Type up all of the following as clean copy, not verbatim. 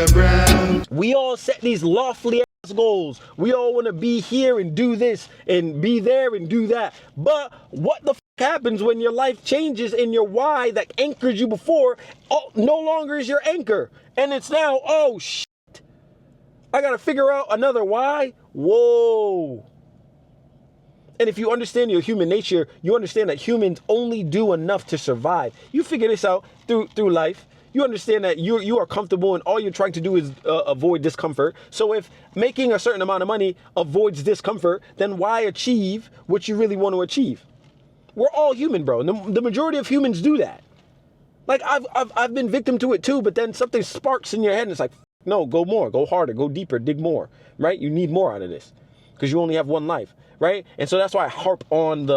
Mr. Brown. We all set these lofty ass goals. We all want to be here and do this and be there and do that. But what the happens when your life changes and your why that anchored you before no longer is your anchor? And it's now, oh shit, I got to figure out another why? Whoa. And if you understand your human nature, you understand that humans only do enough to survive. You figure this out through life. You understand that you are comfortable and all you're trying to do is avoid discomfort. So if making a certain amount of money avoids discomfort, then why achieve what you really want to achieve? We're all human, bro. The majority of humans do that. Like I've been victim to it too, but then something sparks in your head and it's like, no, go more, go harder, go deeper, dig more, right? You need more out of this because you only have one life, right? And so that's why I harp on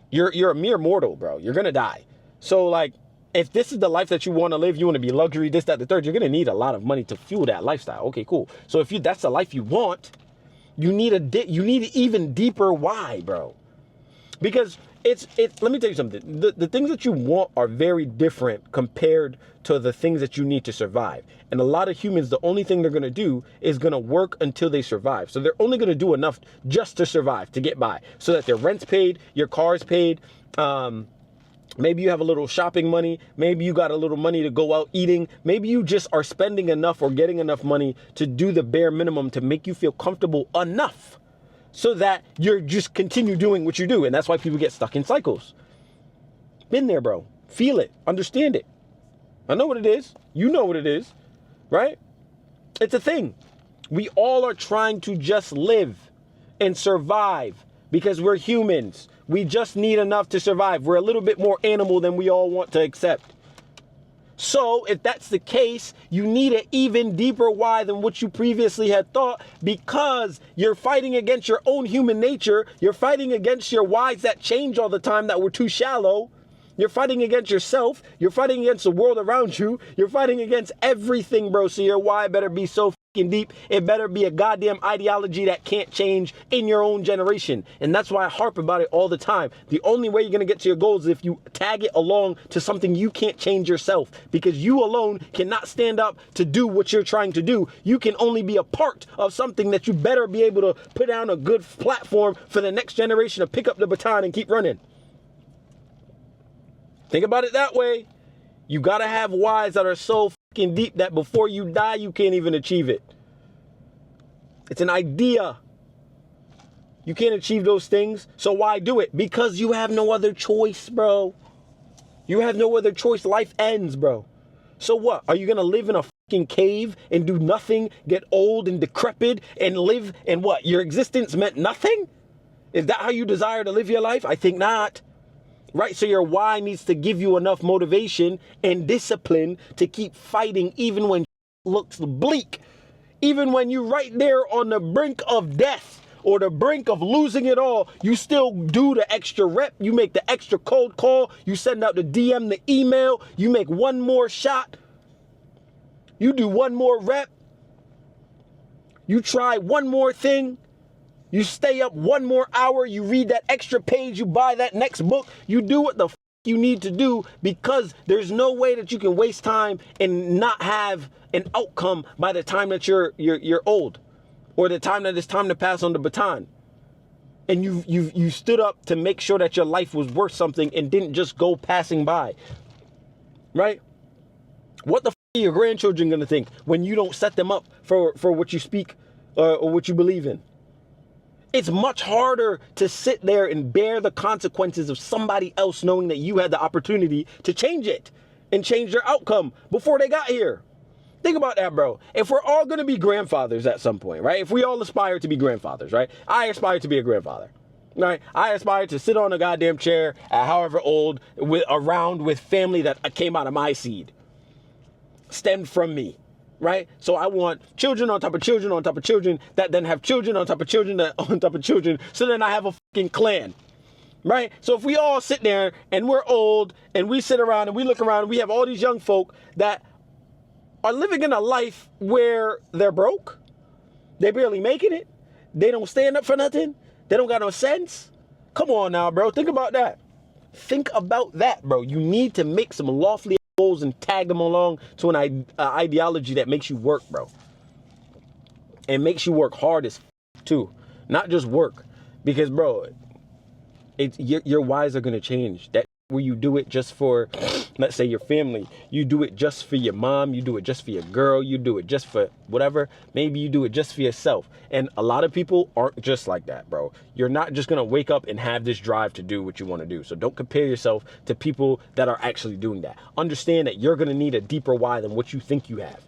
you're a mere mortal, bro. You're going to die. So like, if this is the life that you want to live, you want to be luxury, this, that, the third, you're going to need a lot of money to fuel that lifestyle. Okay, cool. So if that's the life you want, you need an even deeper why, bro. Because let me tell you something. The things that you want are very different compared to the things that you need to survive. And a lot of humans, the only thing they're going to do is going to work until they survive. So they're only going to do enough just to survive, to get by, so that their rent's paid, your car's paid, maybe you have a little shopping money. Maybe you got a little money to go out eating. Maybe you just are spending enough or getting enough money to do the bare minimum to make you feel comfortable enough so that you're just continue doing what you do. And that's why people get stuck in cycles. Been there, bro. Feel it. Understand it. I know what it is. You know what it is, right? It's a thing. We all are trying to just live and survive because we're humans. We just need enough to survive. We're a little bit more animal than we all want to accept. So if that's the case, you need an even deeper why than what you previously had thought, because you're fighting against your own human nature. You're fighting against your whys that change all the time that were too shallow. You're fighting against yourself. You're fighting against the world around you. You're fighting against everything, bro. So your why better be so deep. It better be a goddamn ideology that can't change in your own generation. And that's why I harp about it all the time. The only way you're going to get to your goals is if you tag it along to something you can't change yourself, because you alone cannot stand up to do what you're trying to do. You can only be a part of something that you better be able to put down a good platform for the next generation to pick up the baton and keep running. Think about it that way. You got to have whys that are so deep that before you die, you can't even achieve it. It's an idea. You can't achieve those things. So why do it? Because you have no other choice, bro. You have no other choice. Life ends, bro. So what? Are you going to live in a fucking cave and do nothing, get old and decrepit and live and what? Your existence meant nothing? Is that how you desire to live your life? I think not. Right? So your why needs to give you enough motivation and discipline to keep fighting even when looks bleak. Even when you're right there on the brink of death or the brink of losing it all, you still do the extra rep. You make the extra cold call. You send out the DM, the email. You make one more shot. You do one more rep. You try one more thing. You stay up one more hour, you read that extra page, you buy that next book, you do what the you need to do, because there's no way that you can waste time and not have an outcome by the time that you're old, or the time that it's time to pass on the baton. And you stood up to make sure that your life was worth something and didn't just go passing by. Right? What the are your grandchildren gonna think when you don't set them up for what you speak or what you believe in? It's much harder to sit there and bear the consequences of somebody else knowing that you had the opportunity to change it and change their outcome before they got here. Think about that, bro. If we're all going to be grandfathers at some point, right? If we all aspire to be grandfathers, right? I aspire to be a grandfather, right? I aspire to sit on a goddamn chair at however old around with family that came out of my seed, stemmed from me. Right? So I want children on top of children on top of children that then have children on top of children that on top of children. So then I have a fucking clan. Right? So if we all sit there and we're old and we sit around and we look around and we have all these young folk that are living in a life where they're broke, they barely making it, they don't stand up for nothing, they don't got no sense. Come on now, bro. Think about that. Think about that, bro. You need to make some lofty goals and tag them along to an ideology that makes you work, bro. And makes you work hard as too. Not just work. Because, bro, your whys are going to change. That where you do it just for, let's say, your family. You do it just for your mom. You do it just for your girl. You do it just for whatever. Maybe you do it just for yourself. And a lot of people aren't just like that, bro. You're not just going to wake up and have this drive to do what you want to do. So don't compare yourself to people that are actually doing that. Understand that you're going to need a deeper why than what you think you have.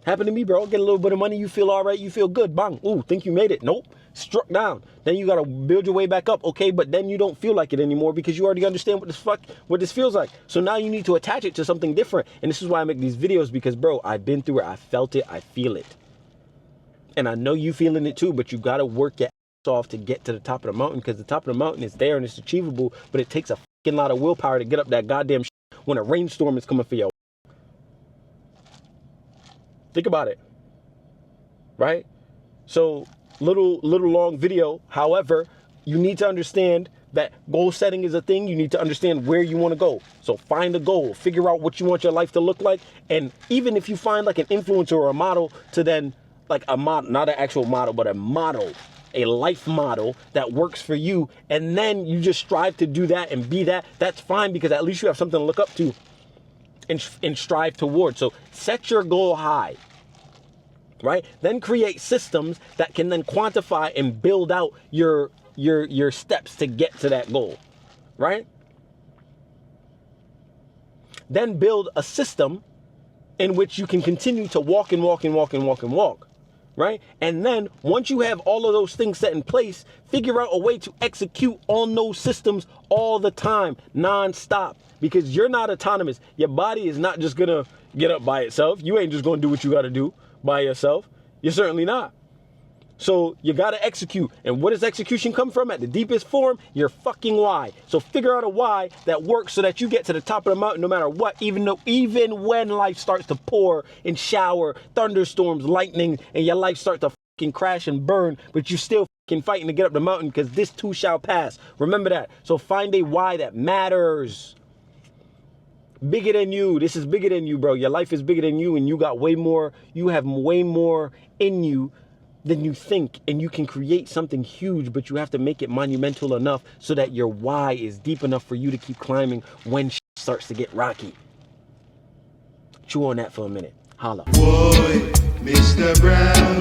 Happened to me, bro. Get a little bit of money, you feel all right, you feel good. Bang. Ooh, think you made it. Nope. Struck down. Then you got to build your way back up. Okay, but then you don't feel like it anymore because you already understand what this feels like. So now you need to attach it to something different. And this is why I make these videos because, bro, I've been through it. I felt it. I feel it. And I know you feeling it too, but you got to work your ass off to get to the top of the mountain because the top of the mountain is there and it's achievable, but it takes a fucking lot of willpower to get up that goddamn shit when a rainstorm is coming for you. Think about it, right? So little long video. However, you need to understand that goal setting is a thing. You need to understand where you want to go. So find a goal, figure out what you want your life to look like. And even if you find like an influencer or a model to then like a model, not an actual model, but a model, a life model that works for you. And then you just strive to do that and be that. That's fine because at least you have something to look up to and strive towards. So set your goal high, right? Then create systems that can then quantify and build out your steps to get to that goal, right? Then build a system in which you can continue to walk and walk and walk and walk and walk, right? And then once you have all of those things set in place, figure out a way to execute on those systems all the time, non-stop. Because you're not autonomous. Your body is not just gonna get up by itself. You ain't just gonna do what you gotta do by yourself. You're certainly not. So you gotta execute. And what does execution come from? At the deepest form, your fucking why. So figure out a why that works so that you get to the top of the mountain no matter what, even when life starts to pour and shower, thunderstorms, lightning, and your life starts to fucking crash and burn, but you still fucking fighting to get up the mountain because this too shall pass. Remember that. So find a why that matters. Bigger than you. This is bigger than you, bro. Your life is bigger than you, and you got way more. You have way more in you than you think, and you can create something huge, but you have to make it monumental enough so that your why is deep enough for you to keep climbing when shit starts to get rocky. Chew on that for a minute. Holla. Boy, Mr. Brown.